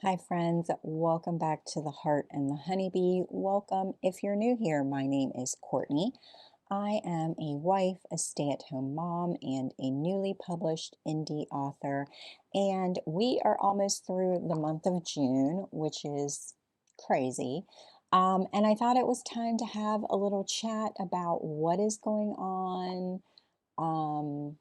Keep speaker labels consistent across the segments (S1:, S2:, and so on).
S1: Hi, friends. Welcome back to the Heart and the Honeybee. Welcome. If you're new here, my name is Courtney. I am a wife, a stay-at-home mom, and a newly published indie author. And we are almost through the month of June, which is crazy. And I thought it was time to have a little chat about what is going on. Um,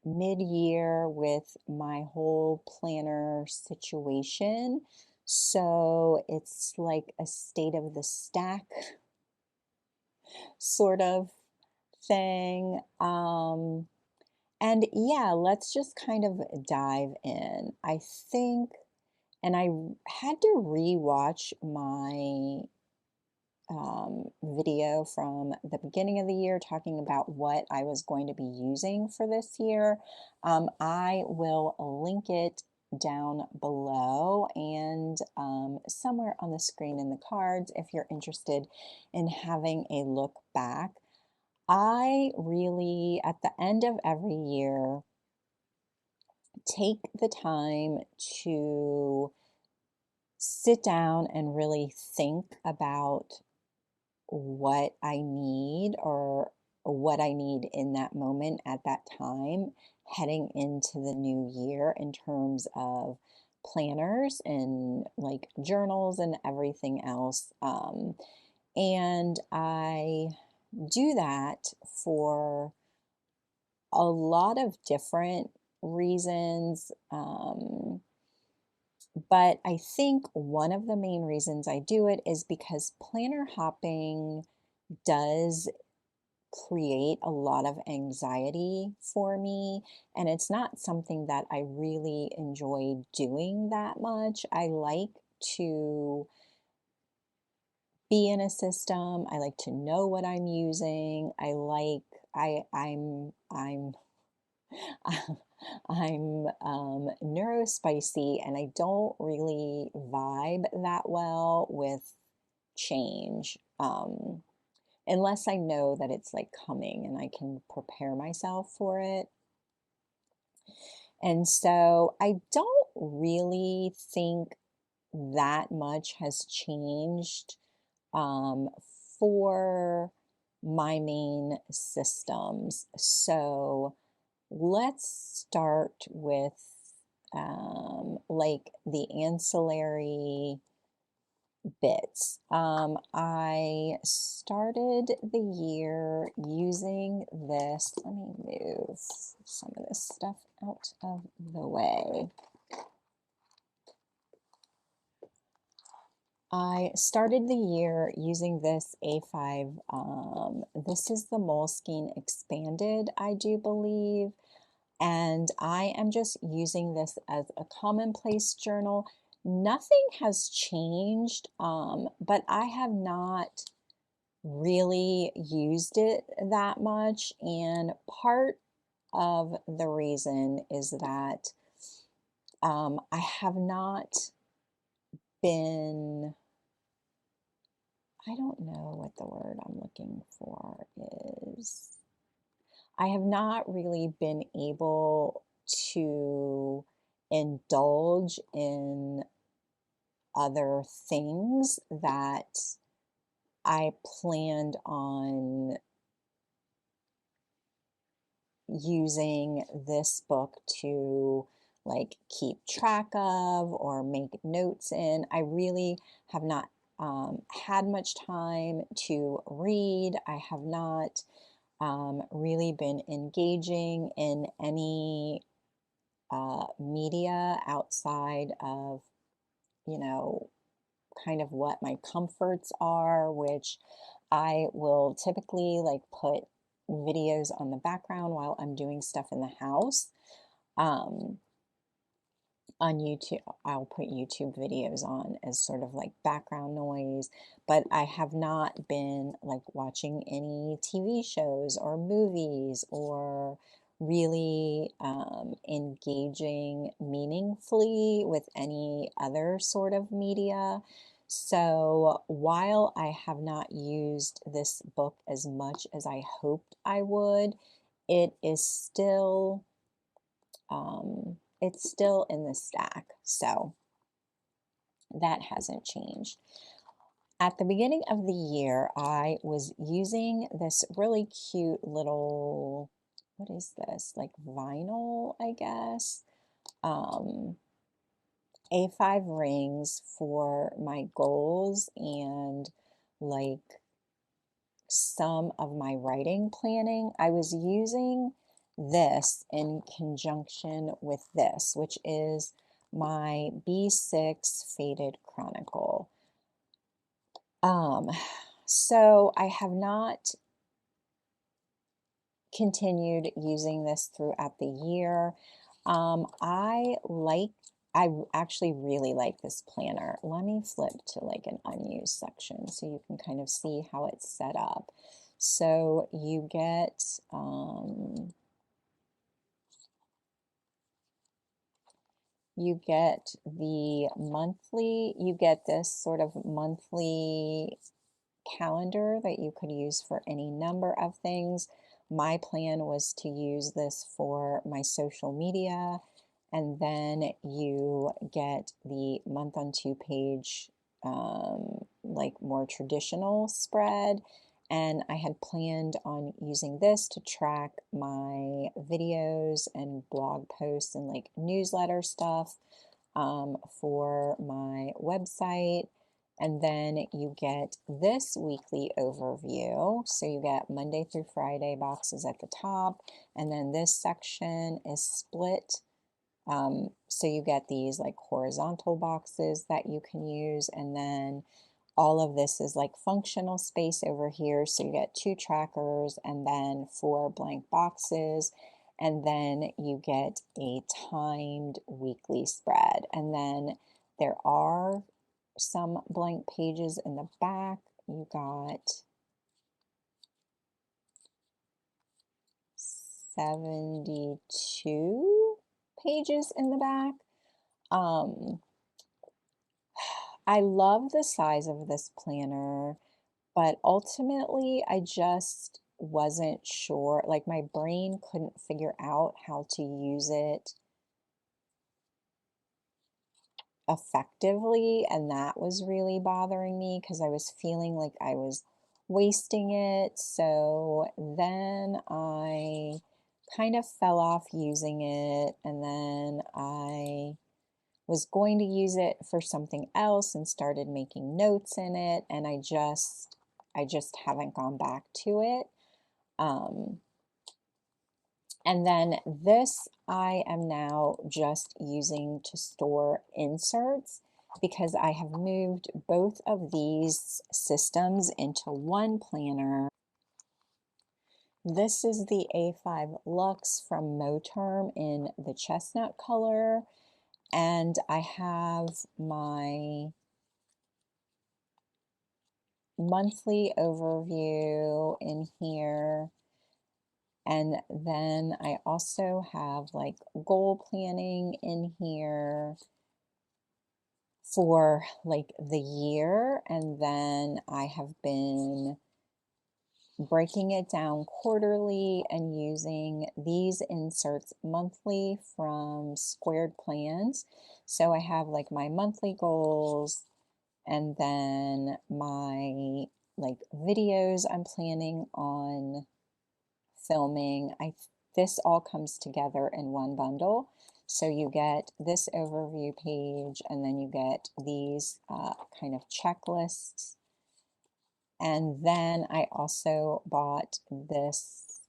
S1: Mid-year with my whole planner situation. So it's like a state of the stack sort of thing. And yeah, let's just kind of dive in. I think, and I had to rewatch my video from the beginning of the year talking about what I was going to be using for this year. I will link it down below and somewhere on the screen in the cards if you're interested in having a look back. I really, at the end of every year, take the time to sit down and really think about what I need or what I need in that moment at that time, heading into the new year in terms of planners and like journals and everything else. And I do that for a lot of different reasons. But I think one of the main reasons I do it is because planner hopping does create a lot of anxiety for me, and it's not something that I really enjoy doing that much. I like to be in a system. I like to know what I'm using. I'm I'm neurospicy, and I don't really vibe that well with change. Unless I know that it's like coming and I can prepare myself for it. And so I don't really think that much has changed um, for my main systems. So let's start with like the ancillary bits. I started the year using this. Let me move some of this stuff out of the way. I started the year using this A5. This is the Moleskine Expanded, I do believe. And I am just using this as a commonplace journal. Nothing has changed, but I have not really used it that much. And part of the reason is that I have not been, I don't know what the word I'm looking for is. I have not really been able to indulge in other things that I planned on using this book to like keep track of or make notes in. I really have not had much time to read. I have not really been engaging in any media outside of, you know, kind of what my comforts are, which I will typically like put videos on the background while I'm doing stuff in the house. Um, on YouTube, I'll put YouTube videos on as sort of like background noise, but I have not been like watching any TV shows or movies or really engaging meaningfully with any other sort of media. So while I have not used this book as much as I hoped I would, it is still it's still in the stack. So That hasn't changed. At the beginning of the year, I was using this really cute little, what is this? Like vinyl, I guess. Um, A5 rings for my goals and like some of my writing planning. I was using this in conjunction with this, which is my B6 Faded Chronicle. Um, so I have not continued using this throughout the year. I actually really like this planner. Let me flip to like an unused section so you can kind of see how it's set up. So you get, you get this sort of monthly calendar that you could use for any number of things. My plan was to use this for my social media, and then you get the month on two page, like more traditional spread. And I had planned on using this to track my videos and blog posts and like newsletter stuff for my website. And then you get this weekly overview. So you get Monday through Friday boxes at the top, and then this section is split. So you get these like horizontal boxes that you can use, and then all of this is like functional space over here. So you get two trackers and then four blank boxes. And then you get a timed weekly spread. And then there are some blank pages in the back. You got 72 pages in the back. I love the size of this planner, but ultimately I just wasn't sure. Like my brain couldn't figure out how to use it effectively, and that was really bothering me because I was feeling like I was wasting it. So then I kind of fell off using it, and then I was going to use it for something else and started making notes in it, and I just haven't gone back to it. And then this I am now just using to store inserts because I have moved both of these systems into one planner. This is the A5 Luxe from Moterm in the chestnut color, and I have my monthly overview in here. And then I also have like goal planning in here for like the year. And then I have been breaking it down quarterly and using these inserts monthly from Squared Plans. So I have like my monthly goals and then my like videos I'm planning on filming. This all comes together in one bundle. So you get this overview page, and then you get these kind of checklists. And then I also bought this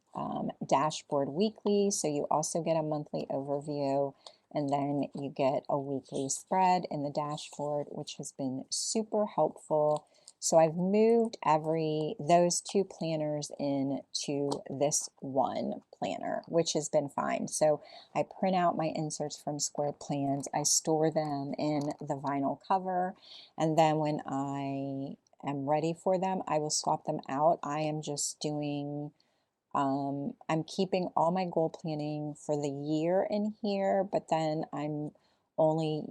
S1: dashboard weekly. So you also get a monthly overview, and then you get a weekly spread in the dashboard, which has been super helpful. So I've moved those two planners into this one planner, which has been fine. So I print out my inserts from Square Plans, I store them in the vinyl cover, and then when I am ready for them, I will swap them out. I am just doing, I'm keeping all my goal planning for the year in here, but then I'm only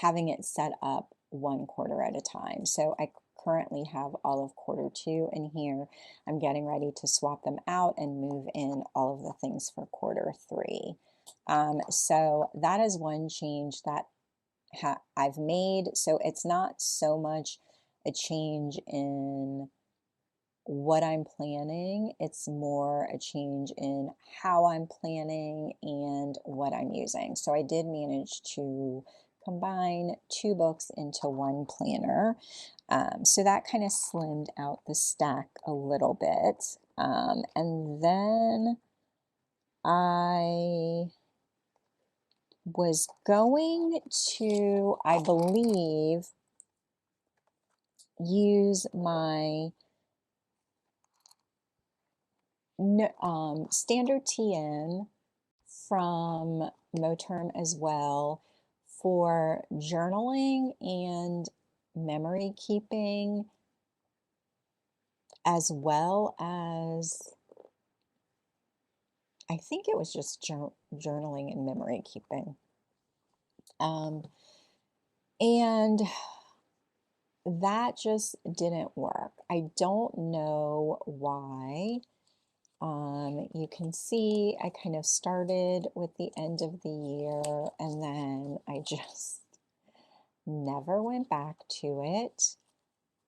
S1: having it set up one quarter at a time. So I currently have all of quarter two in here. I'm getting ready to swap them out and move in all of the things for quarter three. So that is one change that I've made. So it's not so much a change in what I'm planning, it's more a change in how I'm planning and what I'm using. So I did manage to combine two books into one planner. So that kind of slimmed out the stack a little bit. And then I was going to, I believe, use my standard TN from Moterm as well for journaling and memory keeping, as well as I think it was just journaling and memory keeping. And that just didn't work. I don't know why. You can see I kind of started with the end of the year and then I just never went back to it.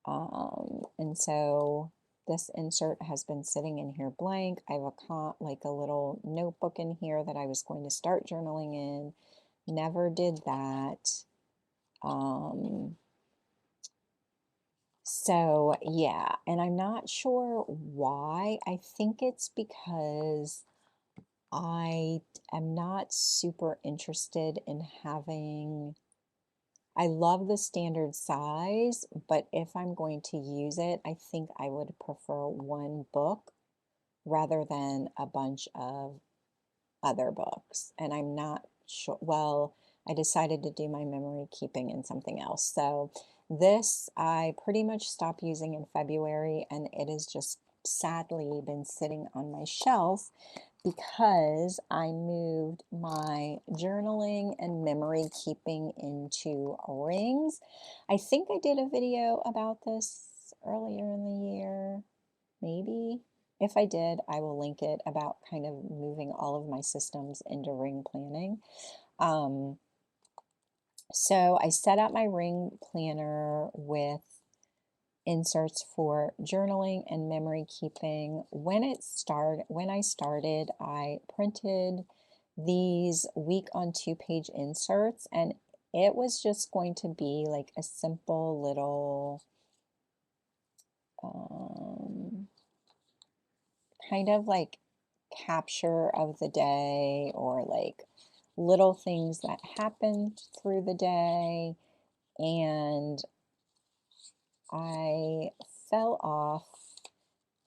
S1: And so this insert has been sitting in here blank. I have like a little notebook in here that I was going to start journaling in. Never did that. So yeah, and I'm not sure why. I think it's because I am not super interested in having, I love the standard size, but if I'm going to use it, I think I would prefer one book rather than a bunch of other books. And I'm not sure, well, I decided to do my memory keeping in something else. So this I pretty much stopped using in February, and it has just sadly been sitting on my shelf because I moved my journaling and memory keeping into rings. I think I did a video about this earlier in the year, maybe. If I did, I will link it, about kind of moving all of my systems into ring planning. So I set up my ring planner with inserts for journaling and memory keeping. When I started, I printed these week on 2-page inserts, and it was just going to be like a simple little kind of like capture of the day, or like little things that happened through the day. And I fell off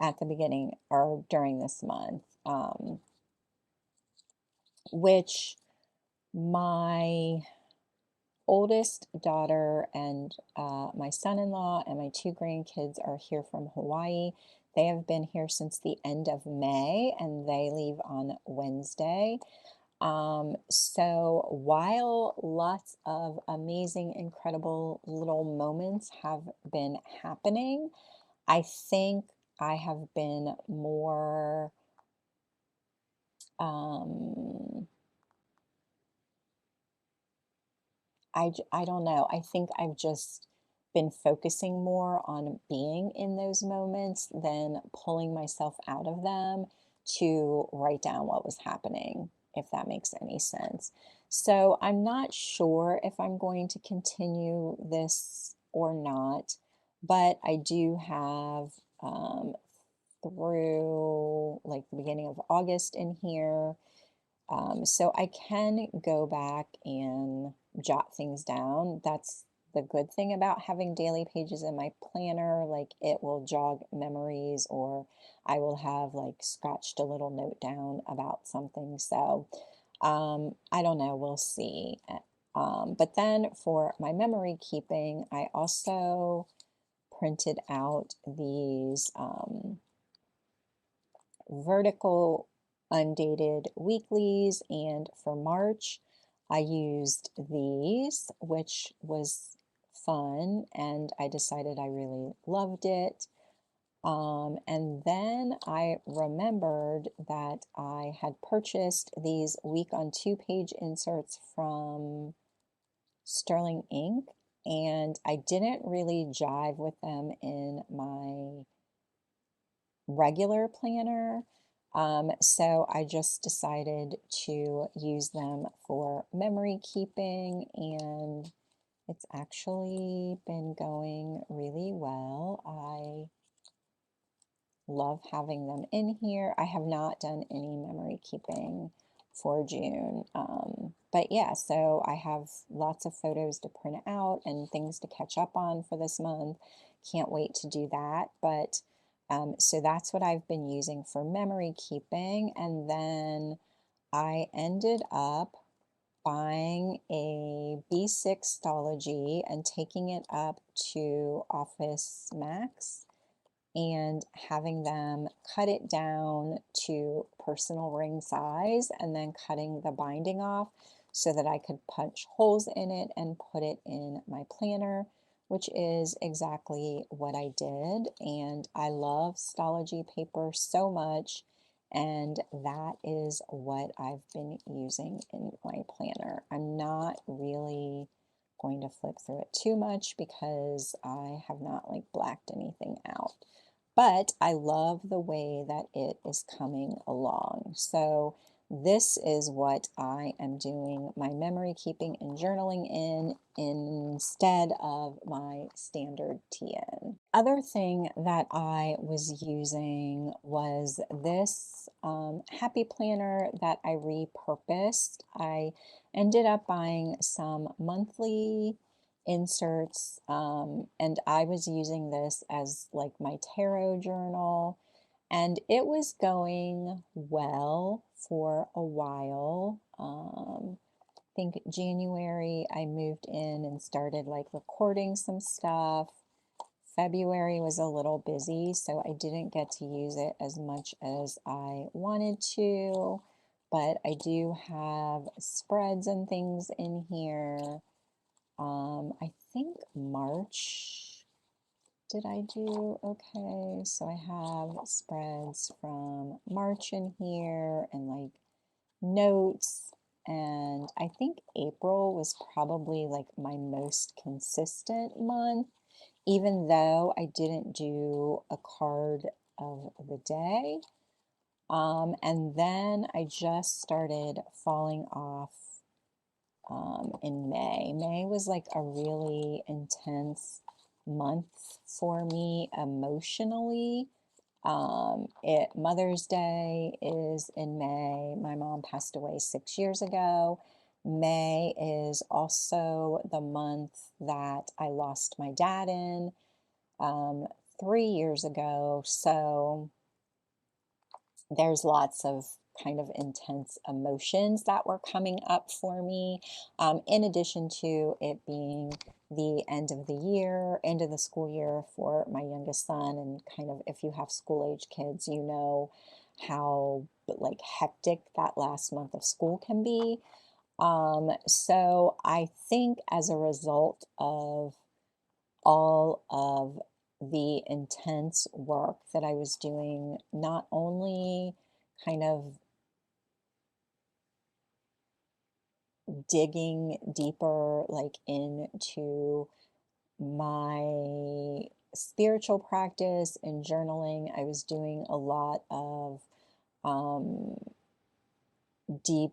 S1: at the beginning or during this month, which my oldest daughter and my son-in-law and my two grandkids are here from Hawaii. They have been here since the end of May and they leave on Wednesday. So while lots of amazing, incredible little moments have been happening, I think I have been more I don't know. I think I've just been focusing more on being in those moments than pulling myself out of them to write down what was happening, if that makes any sense. So I'm not sure if I'm going to continue this or not, but I do have through like the beginning of August in here. So I can go back and jot things down. That's the good thing about having daily pages in my planner. Like it will jog memories, or I will have like scratched a little note down about something. So I don't know, we'll see. But then for my memory keeping, I also printed out these vertical undated weeklies, and for March I used these, which was fun, and I decided I really loved it. And then I remembered that I had purchased these week on 2-page inserts from sterling ink, and I didn't really jive with them in my regular planner. So I just decided to use them for memory keeping, and it's actually been going really well. I love having them in here. I have not done any memory keeping for June. But yeah, so I have lots of photos to print out and things to catch up on for this month. Can't wait to do that. But so that's what I've been using for memory keeping. And then I ended up buying a B6 and taking it up to Office Max and having them cut it down to personal ring size and then cutting the binding off so that I could punch holes in it and put it in my planner, which is exactly what I did. And I love Stalogy paper so much, and that is what I've been using in my planner. I'm not really going to flip through it too much because I have not like blacked anything out. But I love the way that it is coming along. So this is what I am doing my memory keeping and journaling in instead of my standard TN. Other thing that I was using was this happy planner that I repurposed. I ended up buying some monthly inserts, and I was using this as like my tarot journal, and it was going well for a while. I think January I moved in and started like recording some stuff. February was a little busy, so I didn't get to use it as much as I wanted to, but I do have spreads and things in here. I think March, did I do okay? So I have spreads from March in here and like notes. And I think April was probably like my most consistent month, even though I didn't do a card of the day. And then I just started falling off in May. May was like a really intense month for me emotionally. Mother's Day is in May. My mom passed away 6 years ago. May is also the month that I lost my dad in 3 years ago. So there's lots of kind of intense emotions that were coming up for me, in addition to it being the end of the year, end of the school year for my youngest son. And kind of, if you have school age kids, you know how like hectic that last month of school can be. So I think as a result of all of the intense work that I was doing, not only kind of digging deeper like into my spiritual practice and journaling, I was doing a lot of deep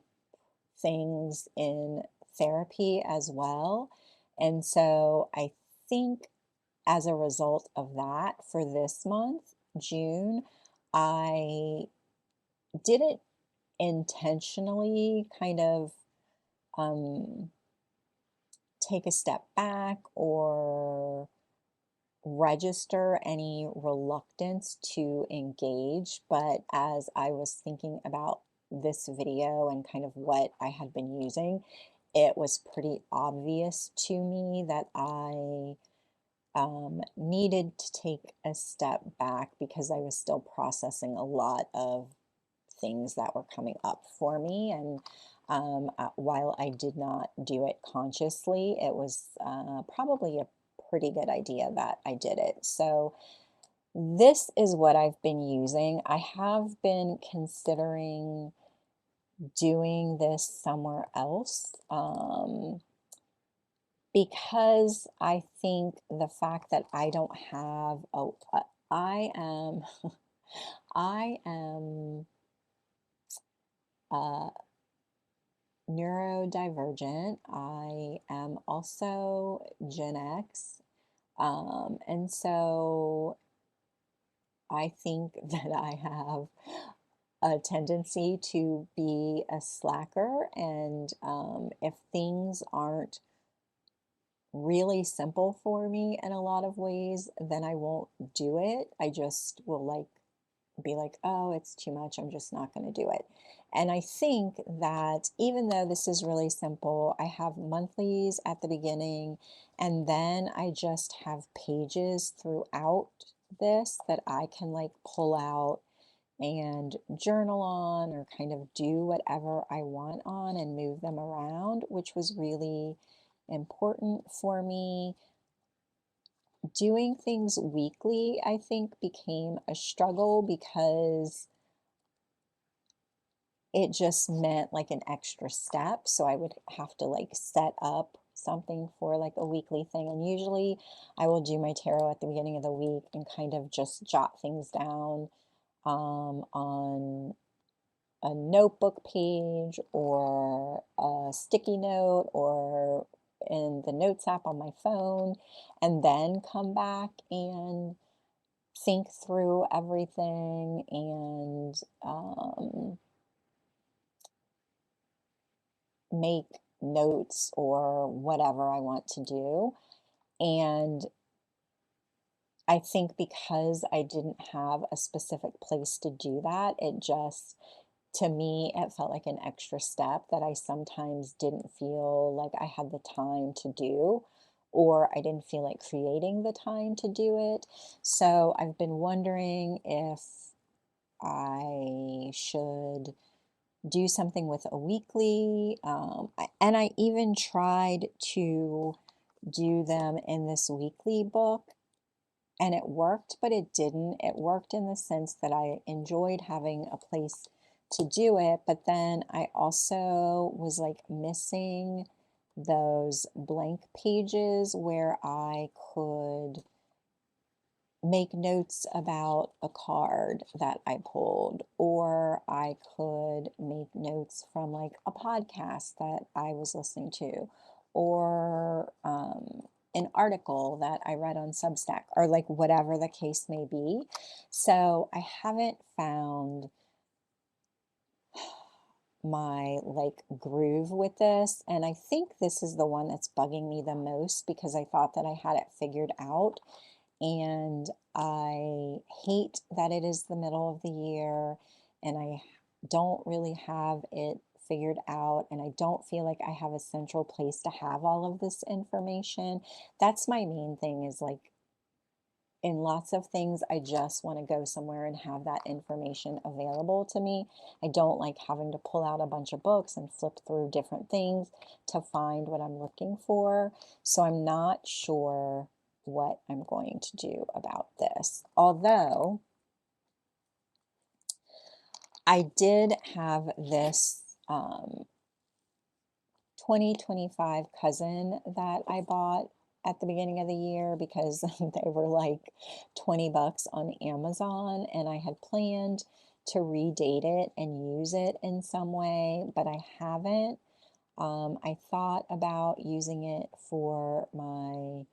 S1: things in therapy as well. And so I think as a result of that, for this month, June, I didn't intentionally kind of take a step back or register any reluctance to engage. But as I was thinking about this video and kind of what I had been using, it was pretty obvious to me that I needed to take a step back because I was still processing a lot of things that were coming up for me. And while I did not do it consciously, it was probably a pretty good idea that I did it. So this is what I've been using. I have been considering doing this somewhere else. because I think the fact that I don't have I am I am uh, neurodivergent. I am also Gen X. And so I think that I have a tendency to be a slacker. And if things aren't really simple for me in a lot of ways, then I won't do it. I just will like be like, oh, it's too much. I'm just not going to do it. And I think that even though this is really simple, I have monthlies at the beginning, and then I just have pages throughout this that I can like pull out and journal on or kind of do whatever I want on and move them around, which was really important for me. Doing things weekly, I think, became a struggle because it just meant like an extra step. So I would have to like set up something for like a weekly thing. And usually I will do my tarot at the beginning of the week and kind of just jot things down on a notebook page or a sticky note or in the notes app on my phone, and then come back and think through everything and make notes or whatever I want to do. And I think because I didn't have a specific place to do that, it just, to me, it felt like an extra step that I sometimes didn't feel like I had the time to do, or I didn't feel like creating the time to do it. So I've been wondering if I should do something with a weekly. And I even tried to do them in this weekly book, and it worked, but it didn't. It worked in the sense that I enjoyed having a place to do it, but then I also was like missing those blank pages where I could make notes about a card that I pulled, or I could make notes from like a podcast that I was listening to, or an article that I read on Substack, or like whatever the case may be. So I haven't found my like groove with this, and I think this is the one that's bugging me the most because I thought that I had it figured out. And I hate that it is the middle of the year and I don't really have it figured out, and I don't feel like I have a central place to have all of this information. That's my main thing, is like in lots of things, I just want to go somewhere and have that information available to me. I don't like having to pull out a bunch of books and flip through different things to find what I'm looking for. So I'm not sure what I'm going to do about this. Although I did have this 2025 cousin that I bought at the beginning of the year because they were like 20 bucks on Amazon, and I had planned to redate it and use it in some way, but I haven't. I thought about using it for my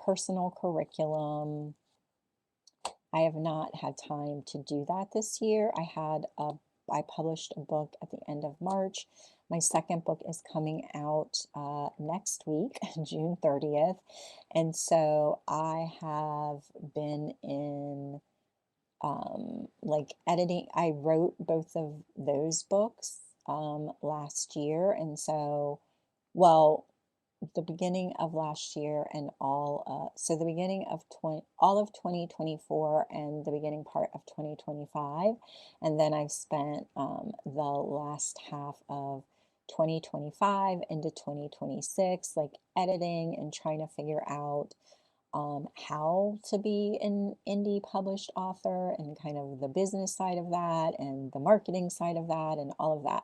S1: personal curriculum. I have not had time to do that this year. I published a book at the end of March. My second book is coming out next week, June 30th. And so I have been in like editing. I wrote both of those books last year. And so, well, the beginning of last year and so the beginning of all of 2024 and the beginning part of 2025, and then I've spent the last half of 2025 into 2026 like editing and trying to figure out how to be an indie published author and kind of the business side of that and the marketing side of that and all of that.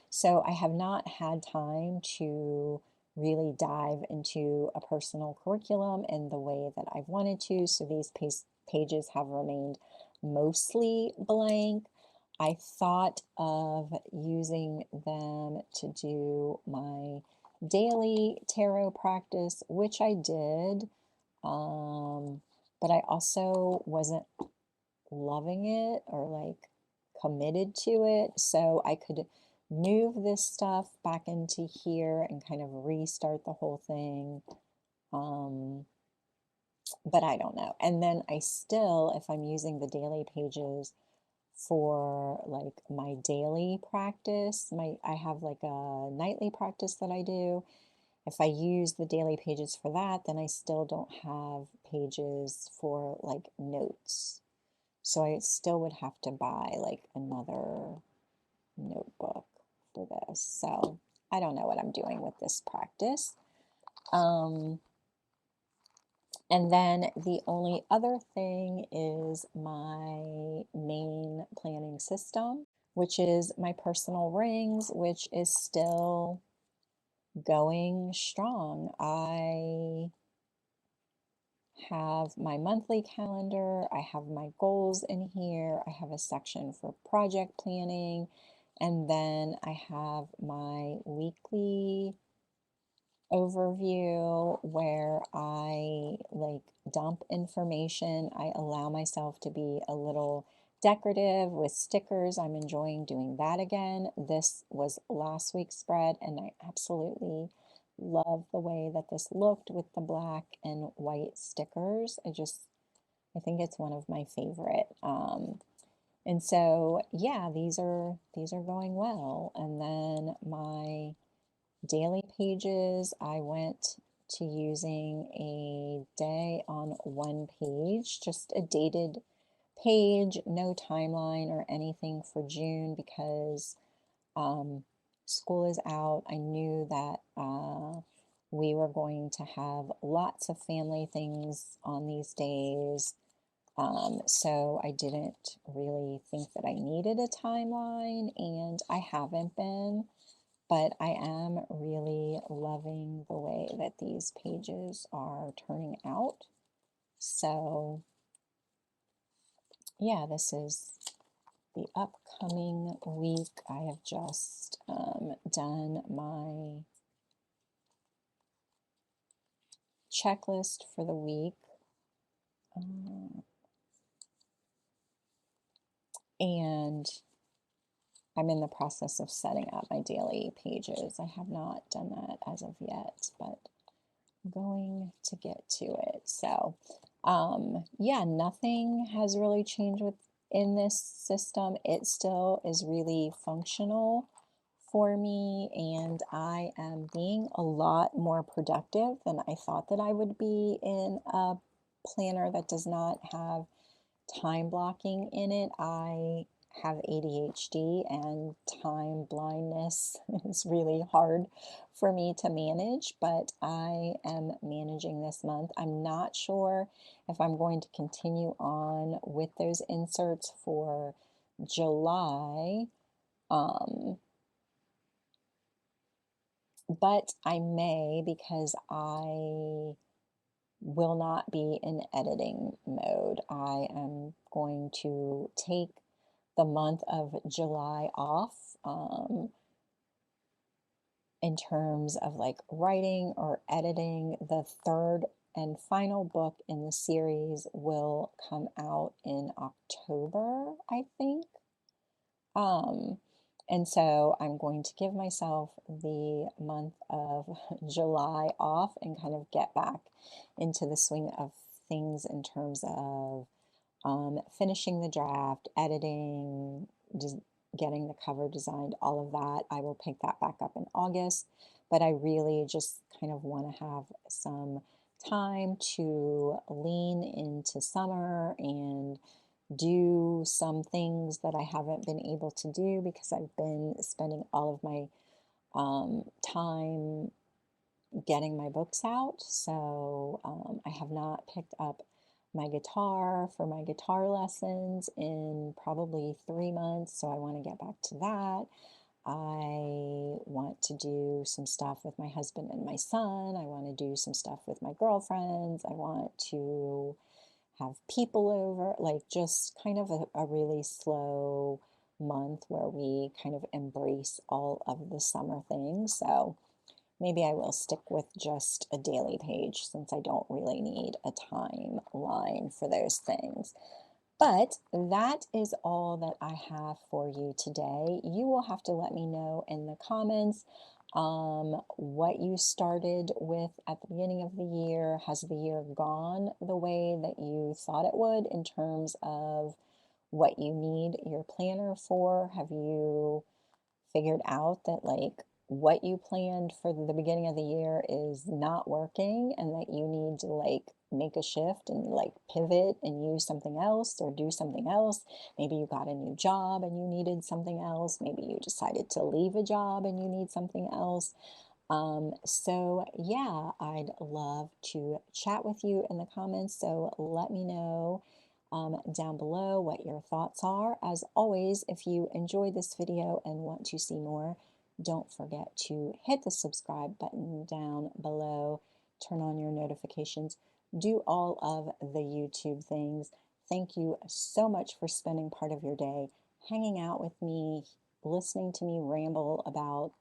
S1: So I have not had time to really dive into a personal curriculum in the way that I've wanted to. So these pages have remained mostly blank. I thought of using them to do my daily tarot practice, which I did, but I also wasn't loving it or like committed to it. So I could move this stuff back into here and kind of restart the whole thing. But I don't know. And then I still, if I'm using the daily pages for like my daily practice, I have like a nightly practice that I do. If I use the daily pages for that, then I still don't have pages for like notes. So I still would have to buy like another notebook for this. So I don't know what I'm doing with this practice. And then the only other thing is my main planning system, which is my personal rings, which is still going strong. I have my monthly calendar, I have my goals in here, I have a section for project planning, and then I have my weekly overview where I like dump information. I allow myself to be a little decorative with stickers. I'm enjoying doing that again. This was last week's spread, and I absolutely love the way that this looked with the black and white stickers. I think it's one of my favorite. And so yeah, these are going well. And then my daily pages, I went to using a day on one page, just a dated page, no timeline or anything for June because school is out. I knew that we were going to have lots of family things on these days. So I didn't really think that I needed a timeline, and I haven't been, but I am really loving the way that these pages are turning out. So yeah, this is the upcoming week. I have just done my checklist for the week. And I'm in the process of setting up my daily pages. I have not done that as of yet, but I'm going to get to it. So, yeah, nothing has really changed in this system. It still is really functional for me, and I am being a lot more productive than I thought that I would be in a planner that does not have time blocking in it. I have ADHD, and time blindness is really hard for me to manage, but I am managing this month. I'm not sure if I'm going to continue on with those inserts for July, but I may because I will not be in editing mode. I am going to take the month of July off in terms of like writing or editing. The third and final book in the series will come out in October, I think. And so I'm going to give myself the month of July off and kind of get back into the swing of things in terms of finishing the draft, editing, just getting the cover designed, all of that. I will pick that back up in August, but I really just kind of want to have some time to lean into summer and do some things that I haven't been able to do because I've been spending all of my time getting my books out. So I have not picked up my guitar for my guitar lessons in probably 3 months. So I want to get back to that. I want to do some stuff with my husband and my son. I want to do some stuff with my girlfriends. I want to have people over, like just kind of a really slow month where we kind of embrace all of the summer things. So maybe I will stick with just a daily page since I don't really need a timeline for those things. But that is all that I have for you today. You will have to let me know in the comments what you started with at the beginning of the year. Has the year gone the way that you thought it would in terms of what you need your planner for? Have you figured out that like what you planned for the beginning of the year is not working and that you need to like make a shift and like pivot and use something else or do something else? Maybe you got a new job and you needed something else. Maybe you decided to leave a job and you need something else. So yeah, I'd love to chat with you in the comments. So let me know down below what your thoughts are. As always, if you enjoyed this video and want to see more, don't forget to hit the subscribe button down below, turn on your notifications, do all of the YouTube things. Thank you so much for spending part of your day hanging out with me, listening to me ramble about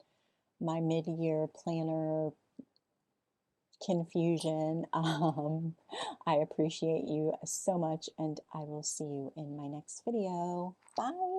S1: my mid-year planner confusion. I appreciate you so much, and I will see you in my next video. Bye.